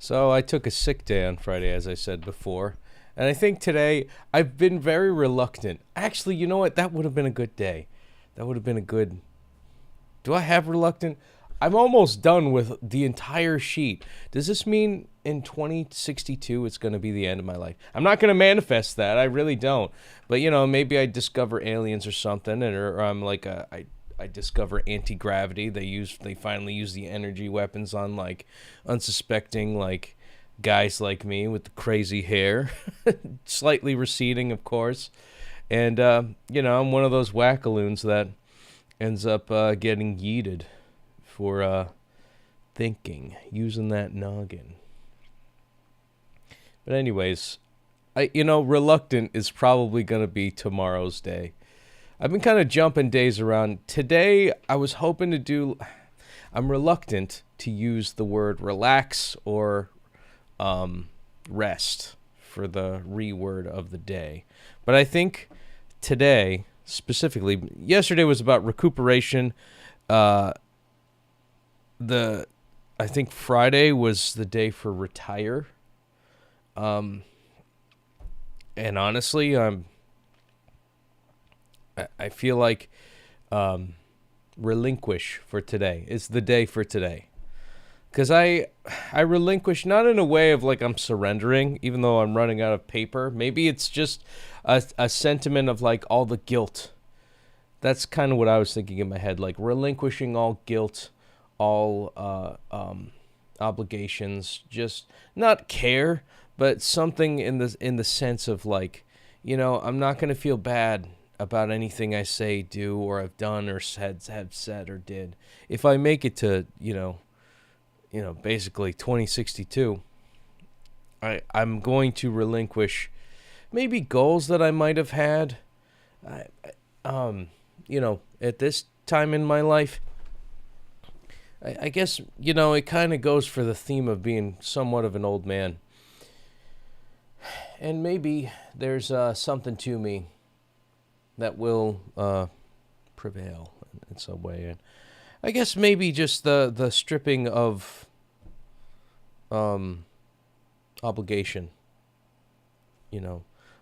So I took a sick day on Friday, as I said before. And I think today I've been very reluctant. Actually, you know what? That would have been a good day. That would have been a good... Do I have reluctant? I'm almost done with the entire sheet. Does this mean in 2062 it's going to be the end of my life? I'm not going to manifest that. I really don't. But, you know, maybe I discover aliens or something, or I'm like I discover anti-gravity. They finally use the energy weapons on like unsuspecting like guys like me with the crazy hair, slightly receding, of course. And you know, I'm one of those wackaloons that ends up getting yeeted for thinking, using that noggin. But anyways, reluctant is probably gonna be tomorrow's day. I've been kind of jumping days around. Today, I was hoping to do... I'm reluctant to use the word relax or rest for the reword of the day. But I think today, specifically, yesterday was about recuperation. I think Friday was the day for retire. And honestly, I feel like relinquish for today. It's the day for today. Because I relinquish not in a way of like I'm surrendering, even though I'm running out of paper. Maybe it's just a sentiment of like all the guilt. That's kind of what I was thinking in my head. Like relinquishing all guilt, all obligations. Just not care, but something in the sense of like, you know, I'm not going to feel bad about anything I say, do, or have done, or have said, or did. If I make it to, basically 2062, I'm going to relinquish maybe goals that I might have had, at this time in my life. I guess, it kind of goes for the theme of being somewhat of an old man. And maybe there's something to me that will prevail in some way. And I guess maybe just the stripping of obligation.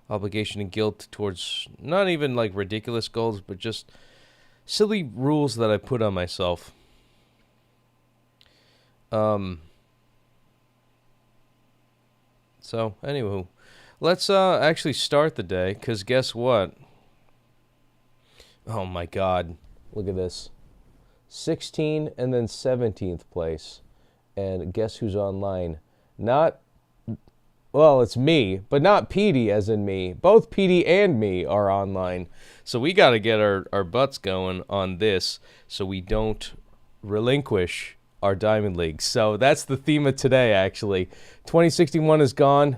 Obligation and guilt towards not even like ridiculous goals, but just silly rules that I put on myself. So, anywho, let's actually start the day, because guess what? Oh my God, look at this. 16 and then 17th place. And guess who's online? It's me, but not Petey as in me. Both Petey and me are online. So we got to get our butts going on this so we don't relinquish our Diamond League. So that's the theme of today, actually. 2061 is gone.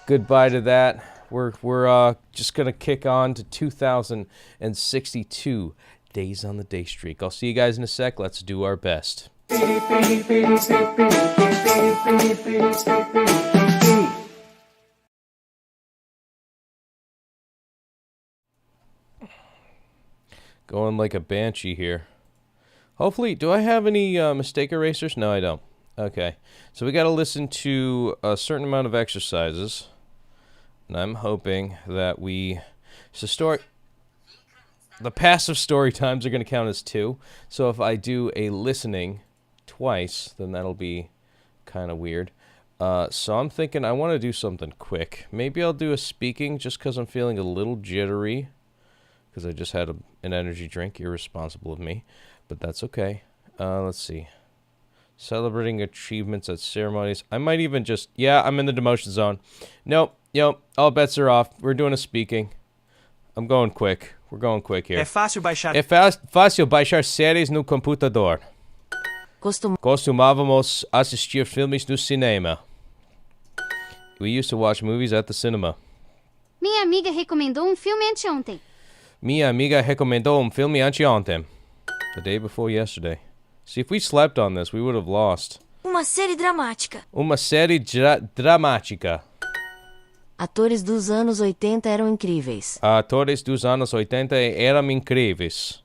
Goodbye to that. We're just going to kick on to 2062 days on the day streak. I'll see you guys in a sec. Let's do our best. Going like a banshee here. Hopefully, do I have any mistake erasers? No, I don't. Okay. So we got to listen to a certain amount of exercises. And I'm hoping that the passive story times are going to count as 2. So if I do a listening twice, then that'll be kind of weird. So I'm thinking I want to do something quick. Maybe I'll do a speaking just because I'm feeling a little jittery. Because I just had an energy drink. Irresponsible of me. But that's okay. Let's see. Celebrating achievements at ceremonies. I might even just... Yeah, I'm in the demotion zone. Nope. All bets are off. We're doing a speaking. I'm going quick. We're going quick here. É fácil baixar séries no computador. Costumávamos assistir filmes no cinema. We used to watch movies at the cinema. Minha amiga recomendou filme anteontem. Minha amiga recomendou filme anteontem. The day before yesterday. See, if we slept on this, we would have lost. Uma série dramática. Uma série dramática. Atores dos anos 80 eram incríveis. Atores dos anos 80 eram incríveis.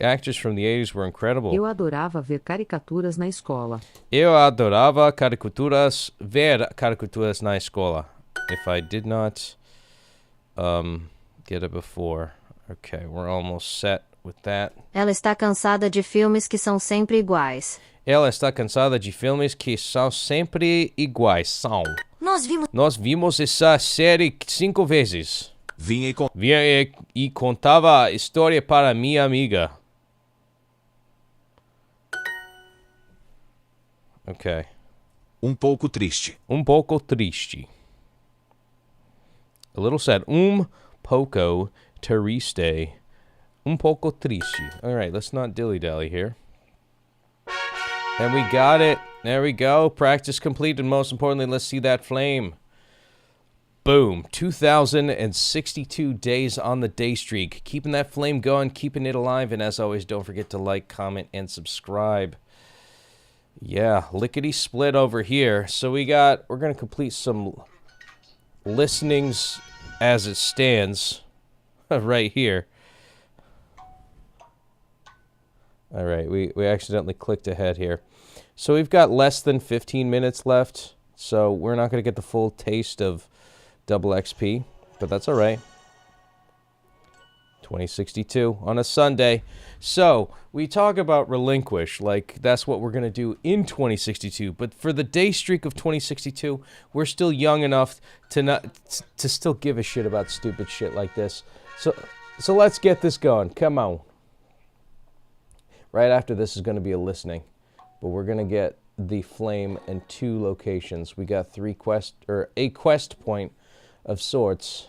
actors from the 80s were incredible. Eu adorava ver caricaturas na escola. Eu adorava ver caricaturas na escola. If I did not get it before. Okay, we're almost set with that. Ela está cansada de filmes que são sempre iguais. Ela está cansada de filmes que são sempre iguais. Nós vimos essa série 5 vezes. Vinha e contava a história para minha amiga. Ok. Um pouco triste. Um pouco triste. A little sad. Pouco triste. Un poco triste. Alright, let's not dilly-dally here. And we got it. There we go. Practice complete. And most importantly, let's see that flame. Boom. 2,062 days on the day streak. Keeping that flame going, keeping it alive. And as always, don't forget to like, comment, and subscribe. Yeah, lickety split over here. So we're going to complete some listenings as it stands right here. All right, we accidentally clicked ahead here. So we've got less than 15 minutes left, so we're not going to get the full taste of double XP, but that's all right. 2062 on a Sunday. So we talk about Relinquish, like that's what we're going to do in 2062, but for the day streak of 2062, we're still young enough to still give a shit about stupid shit like this. So let's get this going. Come on. Right after this is going to be a listening, but we're going to get the flame in 2 locations. We got a quest point of sorts,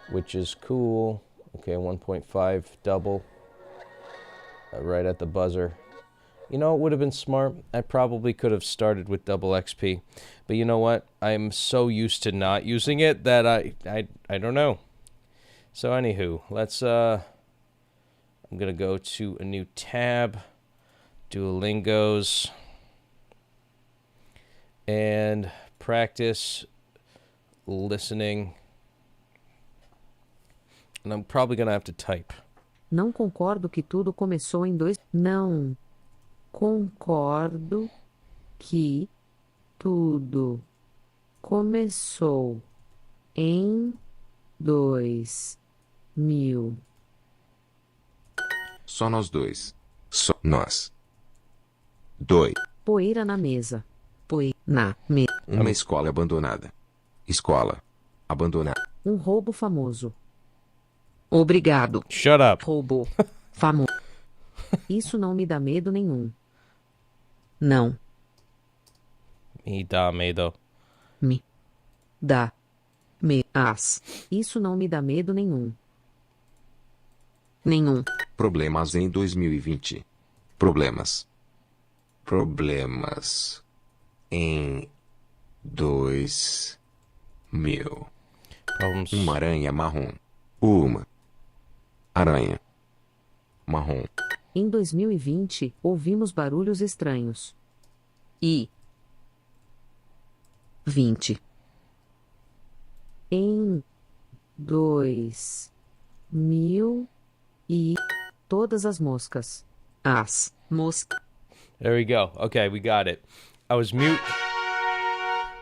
which is cool. Okay, 1.5 double right at the buzzer. You know, it would have been smart. I probably could have started with double XP, but you know what? I'm so used to not using it that I don't know. So anywho, let's I'm going to go to a new tab, Duolingo's, and practice listening. And I'm probably going to have to type. Não concordo que tudo começou em dois... Não concordo que tudo começou em 2000. Só nós dois. Só nós. Dois. Poeira na mesa. Na mesa. Uma escola abandonada. Escola abandonada. Um roubo famoso. Obrigado. Shut up. Roubo famoso. Isso não me dá medo nenhum. Não. Me dá medo. Me dá as. Isso não me dá medo nenhum. Nenhum. Problemas em 2020. Problemas em 2000. Problems. Uma aranha marrom. Uma aranha marrom. Em 2020, ouvimos barulhos estranhos. 20. Em 2000 e todas as moscas. As moscas. There we go. Okay, we got it. I was mute.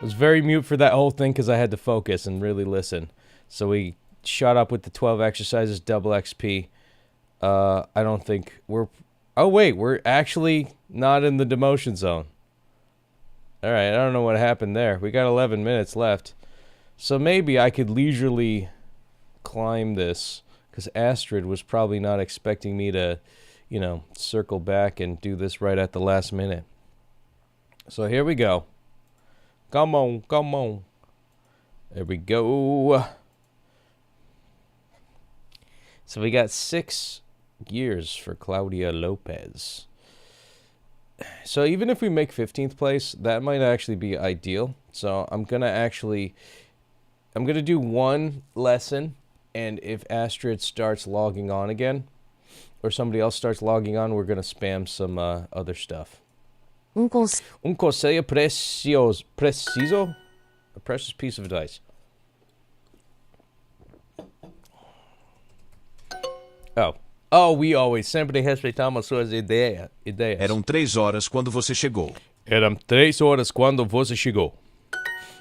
I was very mute for that whole thing because I had to focus and really listen. So we shot up with the 12 exercises, double XP. I don't think we're... Oh, wait, we're actually not in the demotion zone. All right, I don't know what happened there. We got 11 minutes left. So maybe I could leisurely climb this, because Astrid was probably not expecting me to, you know, circle back and do this right at the last minute. So here we go. Come on, come on. There we go. So we got 6 years for Claudia Lopez. So even if we make 15th place, that might actually be ideal. So I'm going to do one lesson, and if Astrid starts logging on again, or somebody else starts logging on, we're going to spam some other stuff. Un conselho preciso? A precious piece of advice. Oh, Oh, we always sempre respeitamos suas ideias. Eram 3 horas quando você chegou. Eram 3 horas quando você chegou.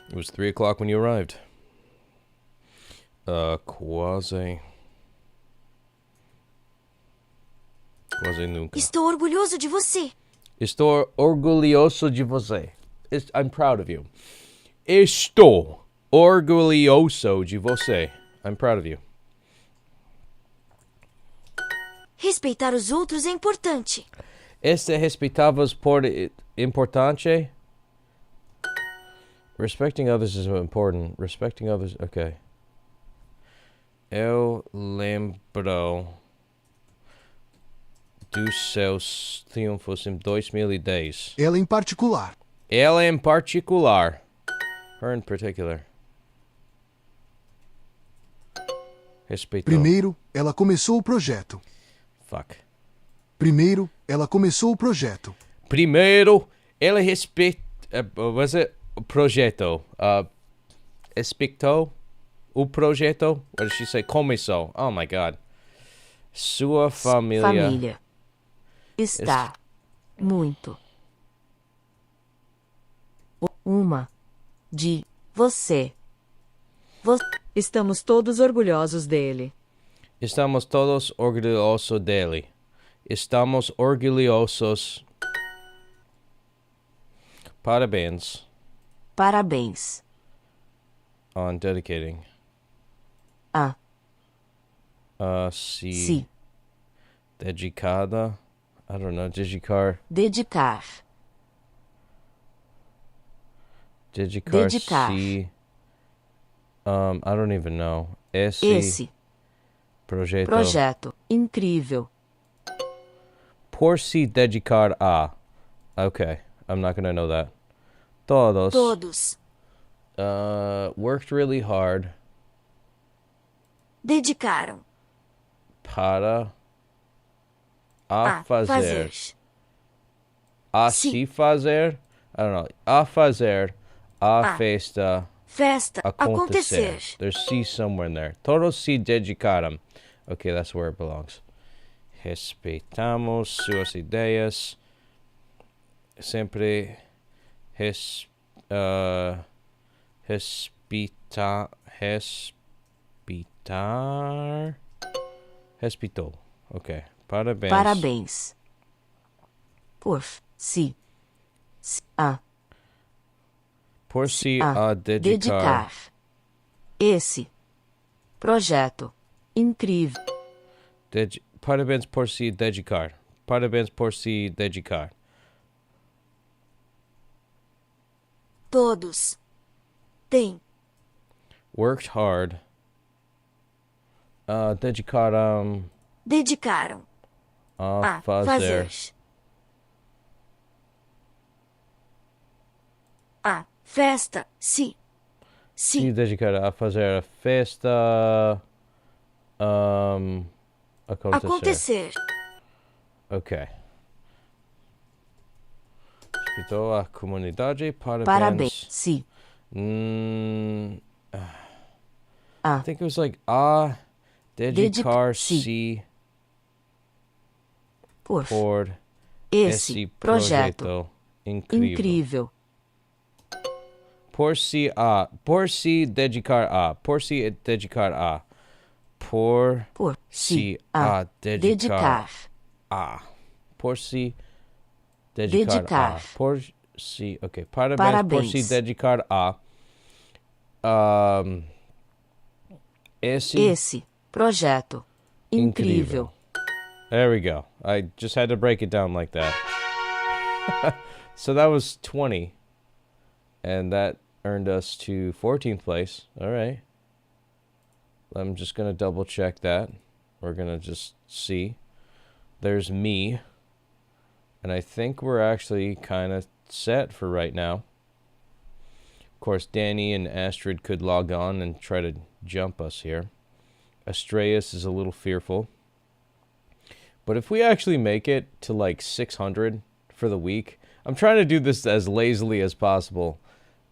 It was 3 o'clock when you arrived. Quase nunca. Estou orgulhoso de você. Estou orgulhoso de você. I'm proud of you. Estou orgulhoso de você. I'm proud of you. Respeitar os outros é importante. Respeitavas por importante? Respecting others is important. Respecting others, okay. Eu lembro dos seus triunfos em 2010. Ela em particular. Ela em particular. Her in particular. Respeitou. Primeiro, ela começou o projeto. Fuck. Primeiro, ela começou o projeto. Primeiro, ela respeitou. Was it projeto? Respeitou o projeto? What did she say? Começou. Oh my god. Sua família. Está muito. Uma. De. Você. Estamos todos orgulhosos dele. Estamos todos orgulhosos dele. Estamos orgulhosos. Parabéns Parabéns. on dedicating. Se. Dedicada. I don't know. Dedicar. Dedicar. Dedicar. Dedicar. Se. I don't even know. Esse. Projeto. Projeto. Incrível. Por se dedicar a. Okay. I'm not gonna know that. Todos. Todos. Worked really hard Dedicaram. para a fazer. A Sim. se fazer. I don't know. A fazer a festa Festa. acontecer. Acontecer. There's se somewhere in there. Todos se dedicaram. Okay, that's where it belongs. Respeitamos suas ideias. Sempre Respitou. Ok. Parabéns. Parabéns. Por. Se. Por se a dedicar. Esse. Projeto. Incrível. Parabéns por se dedicar. Parabéns por se dedicar. Todos. Tem. Worked hard. Dedicaram Dedicaram. a fazer. A festa. Se. Se dedicaram a fazer a festa. Acontecer. Ok. Respeitou a comunidade. Parabéns. Parabéns. Se. I think it was like dedicar-se por esse projeto incrível. Por se dedicar a. Por se dedicar a. Por se a dedicar a. Por se dedicar a. Por se. Ok. Parabéns por se dedicar a. Esse projeto incrível. There we go. I just had to break it down like that. So that was 20. And that earned us to 14th place. All right. I'm just going to double check that. We're going to just see. There's me. And I think we're actually kind of set for right now. Of course, Danny and Astrid could log on and try to jump us here. Astraeus is a little fearful. But if we actually make it to like 600 for the week, I'm trying to do this as lazily as possible.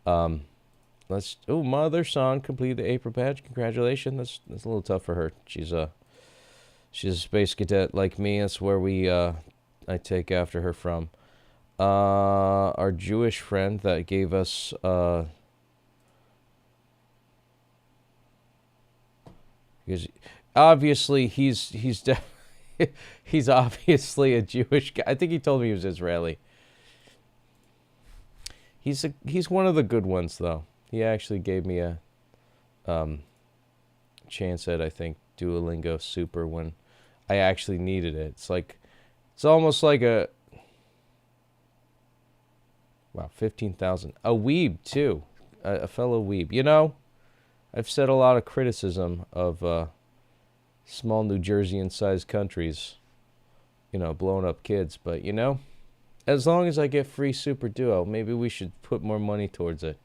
Mother son completed the April badge. Congratulations. That's a little tough for her. She's a space cadet like me. That's where I take after her from. Our Jewish friend that gave us because obviously he's obviously a Jewish guy. I think he told me he was Israeli. He's one of the good ones though. He actually gave me a chance at, I think, Duolingo Super when I actually needed it. It's almost like a, wow, 15,000. A weeb too, a fellow weeb. You know, I've said a lot of criticism of small New Jerseyan-sized countries, you know, blowing up kids. But you know, as long as I get free Super Duo, maybe we should put more money towards it.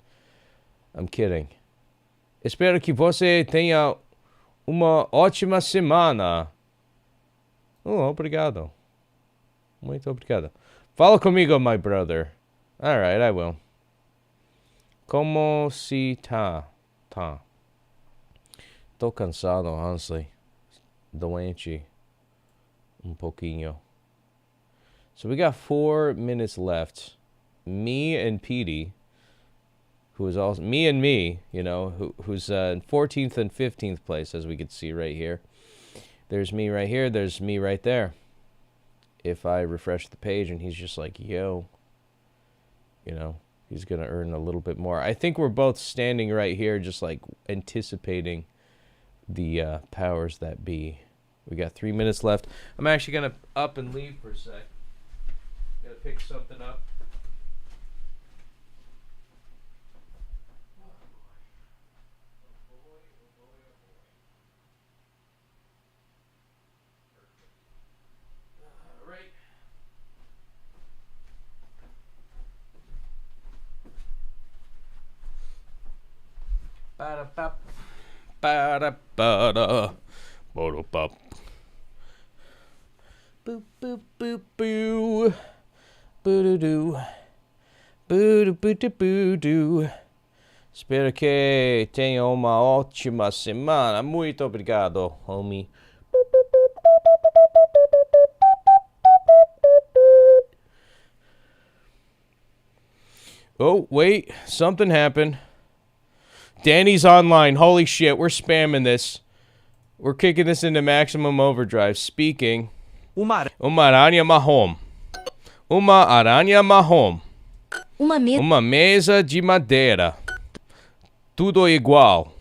I'm kidding. Espero que você tenha uma ótima semana. Oh, obrigado. Muito obrigado. Fala comigo, my brother. All right, I will. Como se tá? Tô cansado, honestly. Doente. Pouquinho. So we got 4 minutes left. Me and Petey, who is also me and me, you know, who's in 14th and 15th place, as we can see right here. There's me right here. There's me right there. If I refresh the page and he's just like, yo, you know, he's going to earn a little bit more. I think we're both standing right here just like anticipating the powers that be. We got 3 minutes left. I'm actually going to up and leave for a sec. Got to pick something up. Ba-da-bop. Ba-da-ba-da. Bo-do-bop. Boop, boop, boop, boo. Boo-doo-doo. Boo-doo-boo-doo-boo-doo. Espero que tenha uma ótima semana. Muito obrigado, homie. Oh, wait. Something happened. Danny's online. Holy shit, we're spamming this. We're kicking this into maximum overdrive. Speaking. Uma aranha marrom. Uma aranha marrom. Uma mesa de madeira. Tudo igual.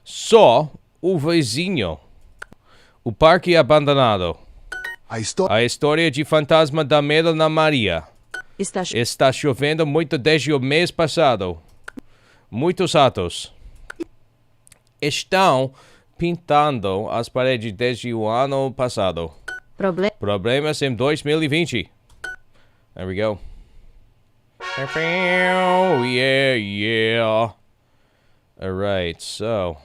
Só o vizinho. O parque abandonado. A história de fantasma da Melana Maria. Está chovendo muito desde o mês passado. Muitos ratos estão pintando as paredes desde o ano passado. Problemas em 2020. There we go. Yeah, yeah. All right, so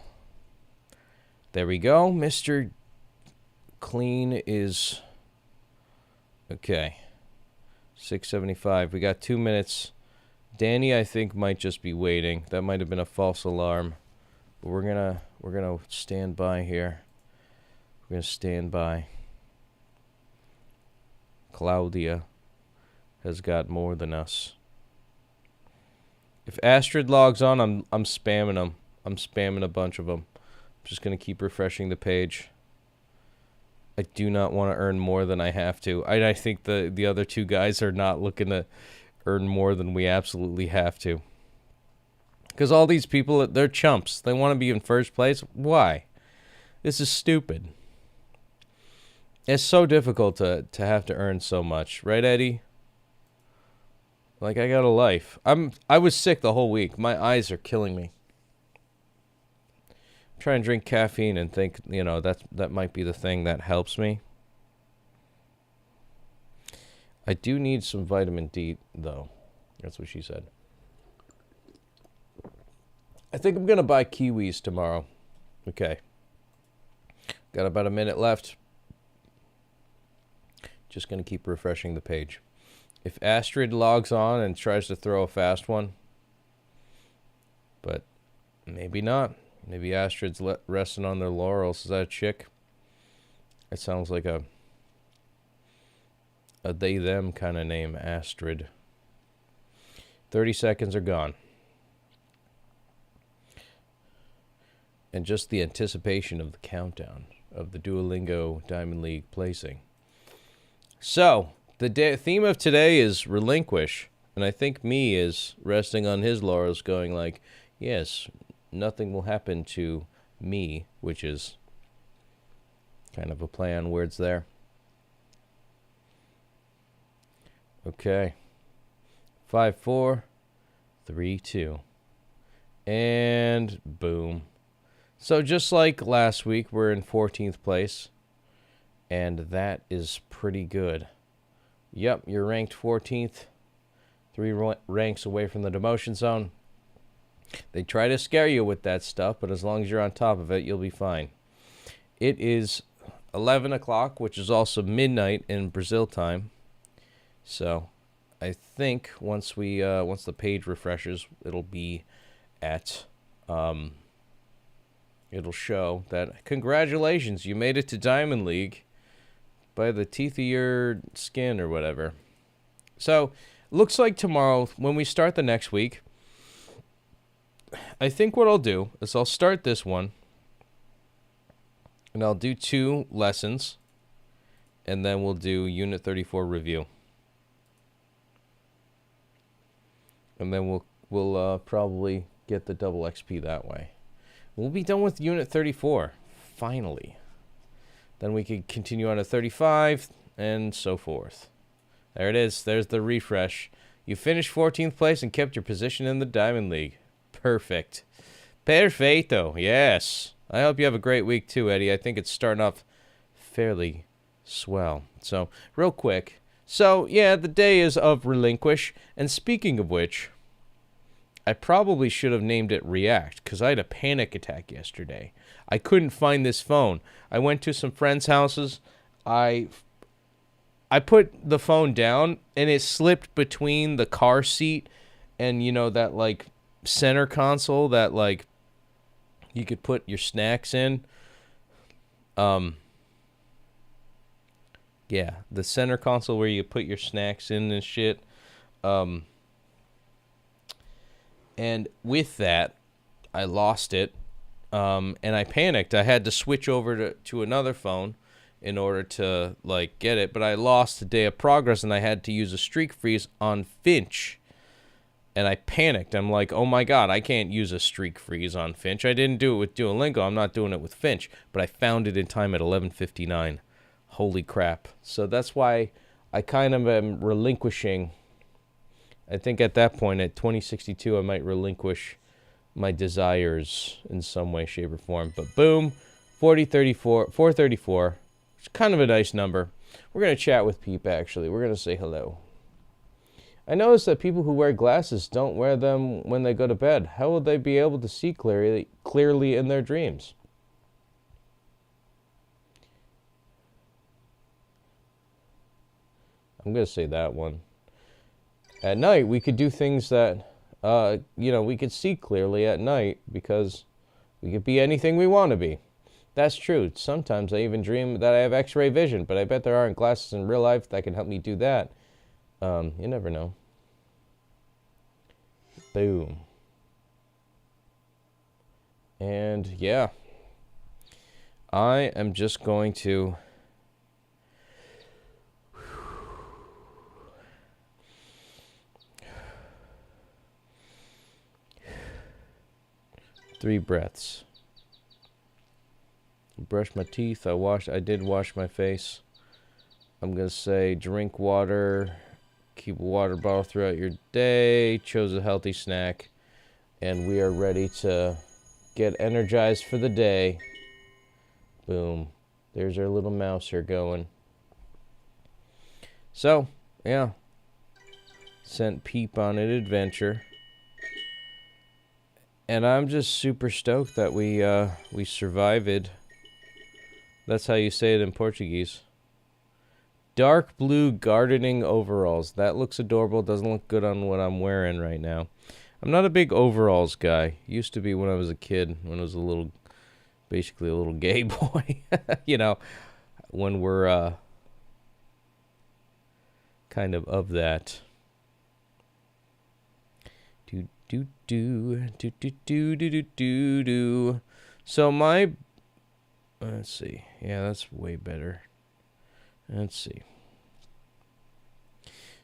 there we go. Mr. Clean is okay. 675. We got 2 minutes. Danny, I think, might just be waiting. That might have been a false alarm. But we're gonna stand by here. We're gonna stand by. Claudia has got more than us. If Astrid logs on, I'm spamming them. I'm spamming a bunch of them. I'm just gonna keep refreshing the page. I do not want to earn more than I have to. I think the other two guys are not looking to earn more than we absolutely have to. Because all these people, they're chumps. They want to be in first place. Why? This is stupid. It's so difficult to have to earn so much. Right, Eddie? Like, I got a life. I was sick the whole week. My eyes are killing me. Try and drink caffeine and think, you know, that might be the thing that helps me. I do need some vitamin D, though. That's what she said. I think I'm going to buy kiwis tomorrow. Okay. Got about a minute left. Just going to keep refreshing the page. If Astrid logs on and tries to throw a fast one, but maybe not. Maybe Astrid's resting on their laurels. Is that a chick? It sounds like a they them kind of name, Astrid. 30 seconds are gone. And just the anticipation of the countdown of the Duolingo Diamond League placing. So, the theme of today is relinquish. And I think me is resting on his laurels going like, yes, nothing will happen to me, which is kind of a play on words there. Okay. 5, 4, 3, 2. And boom. So just like last week, we're in 14th place. And that is pretty good. Yep, you're ranked 14th. 3 ranks away from the demotion zone. They try to scare you with that stuff, but as long as you're on top of it, you'll be fine. It is 11 o'clock, which is also midnight in Brazil time. So I think once the page refreshes, it'll be at it'll show that congratulations, you made it to Diamond League by the teeth of your skin or whatever. So looks like tomorrow when we start the next week, I think what I'll do is I'll start this one and I'll do 2 lessons and then we'll do Unit 34 review. And then we'll probably get the double XP that way. We'll be done with Unit 34, finally. Then we can continue on to 35 and so forth. There it is. There's the refresh. You finished 14th place and kept your position in the Diamond League. Perfect. Perfecto. Yes. I hope you have a great week too, Eddie. I think it's starting off fairly swell. So, real quick. So, yeah, the day is of relinquish. And speaking of which, I probably should have named it React because I had a panic attack yesterday. I couldn't find this phone. I went to some friends' houses. I put the phone down and it slipped between the car seat and, you know, that like center console that like you could put your snacks in. Yeah, the center console where you put your snacks in and shit. And with that, I lost it. And I panicked. I had to switch over to another phone in order to like get it. But I lost a day of progress and I had to use a streak freeze on Finch. And I panicked. I'm like, oh my God, I can't use a streak freeze on Finch. I didn't do it with Duolingo. I'm not doing it with Finch. But I found it in time at 11:59. Holy crap. So that's why I kind of am relinquishing. I think at that point, at 2062, I might relinquish my desires in some way, shape, or form. But boom, 434. It's kind of a nice number. We're going to chat with Peep, actually. We're going to say hello. I noticed that people who wear glasses don't wear them when they go to bed. How will they be able to see clearly in their dreams? I'm going to say that one. At night, we could do things that, we could see clearly at night because we could be anything we want to be. That's true. Sometimes I even dream that I have X-ray vision, but I bet there aren't glasses in real life that can help me do that. You never know. Boom. And, yeah. I am just going to... Three breaths. Brush my teeth. I did wash my face. I'm going to say drink water. Keep a water bottle throughout your day. Chose a healthy snack. And we are ready to get energized for the day. Boom. There's our little mouse here going. So, yeah. Sent Peep on an adventure. And I'm just super stoked that we survived. That's how you say it in Portuguese. Dark blue gardening overalls. That looks adorable. Doesn't look good on what I'm wearing right now. I'm not a big overalls guy. Used to be when I was a kid, when I was basically a little gay boy. You know, when we're kind of that. Do do do do do do do do do do. So my, let's see. Yeah, that's way better. Let's see.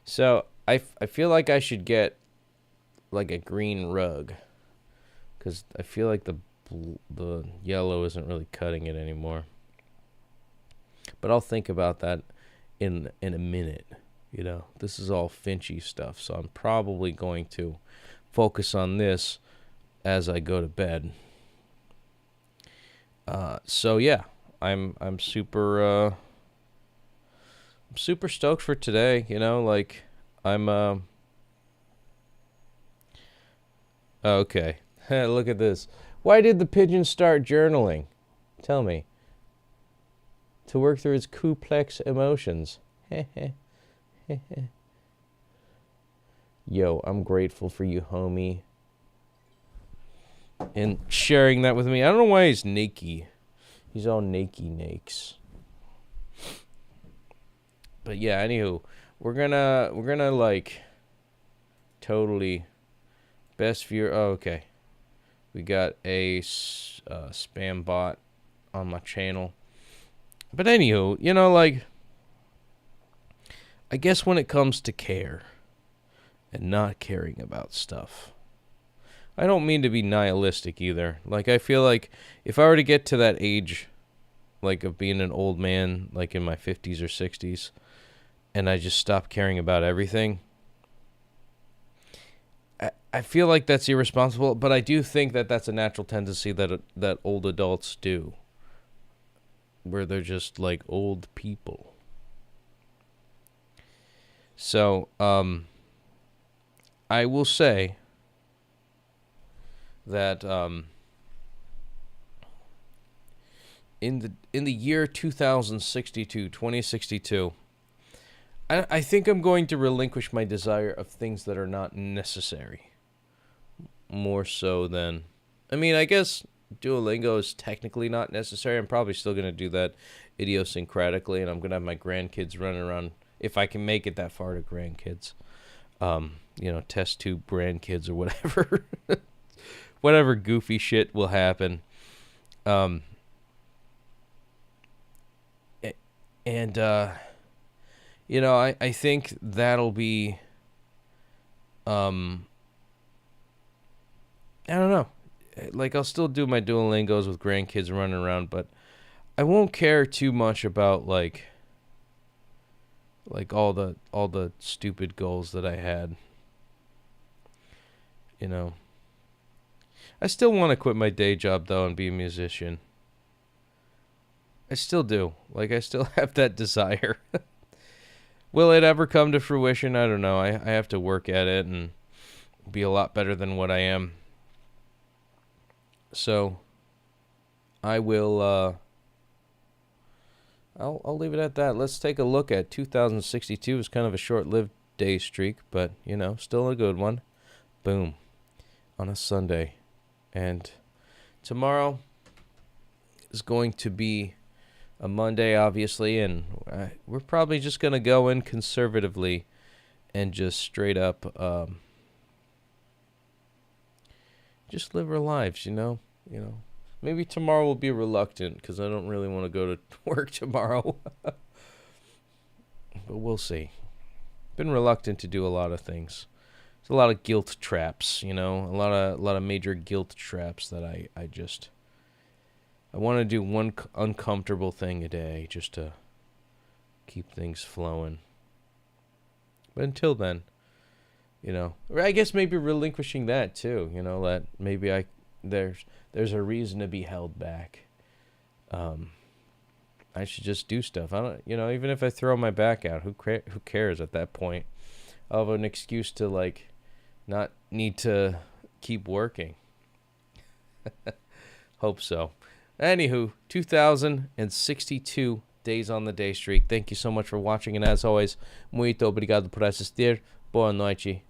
So I feel like I should get like a green rug, because I feel like the yellow isn't really cutting it anymore. But I'll think about that in a minute. You know, this is all Finchy stuff, so I'm probably going to focus on this as I go to bed. So yeah, I'm super super stoked for today. You know, like I'm okay. Look at this. Why did the pigeon start journaling? Tell me. To work through its complex emotions. Yo, I'm grateful for you, homie. And sharing that with me. I don't know why he's naked. He's all nakes. But yeah, anywho, we're gonna like totally best viewer. Oh, okay. We got a spam bot on my channel. But anywho, you know, like, I guess when it comes to care and not caring about stuff, I don't mean to be nihilistic either. Like, I feel like if I were to get to that age, like, of being an old man, like in my 50s or 60s, and I just stop caring about everything, I feel like that's irresponsible, but I do think that that's a natural tendency that old adults do, where they're just like old people. So, I will say that in the year 2062, I think I'm going to relinquish my desire of things that are not necessary. More so than, I mean, I guess Duolingo is technically not necessary. I'm probably still going to do that idiosyncratically, and I'm going to have my grandkids running around, if I can make it that far to grandkids. You know, test tube grandkids or whatever. Whatever goofy shit will happen. And you know, I think that'll be, I don't know. Like, I'll still do my Duolingos with grandkids running around, but I won't care too much about like all the stupid goals that I had. You know. I still want to quit my day job though and be a musician. I still do. Like, I still have that desire. Will it ever come to fruition? I don't know. I have to work at it and be a lot better than what I am. So, I will, I'll leave it at that. Let's take a look at 2062. It's kind of a short-lived day streak, but, you know, still a good one. Boom. On a Sunday. And tomorrow is going to be a Monday, obviously, and we're probably just going to go in conservatively and just straight up just live our lives, you know. Maybe tomorrow will be reluctant because I don't really want to go to work tomorrow. But we'll see. Been reluctant to do a lot of things. There's a lot of guilt traps, you know, a lot of major guilt traps that I want to do one uncomfortable thing a day just to keep things flowing. But until then, you know, or I guess maybe relinquishing that too, you know, that maybe there's a reason to be held back. I should just do stuff. I don't, you know, even if I throw my back out, who cares at that point? I'll have an excuse to like not need to keep working. Hope so. Anywho, 2062 days on the day streak. Thank you so much for watching, and as always, muito obrigado por assistir. Boa noite.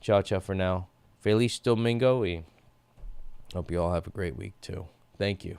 Ciao, ciao for now. Feliz domingo, y hope you all have a great week too. Thank you.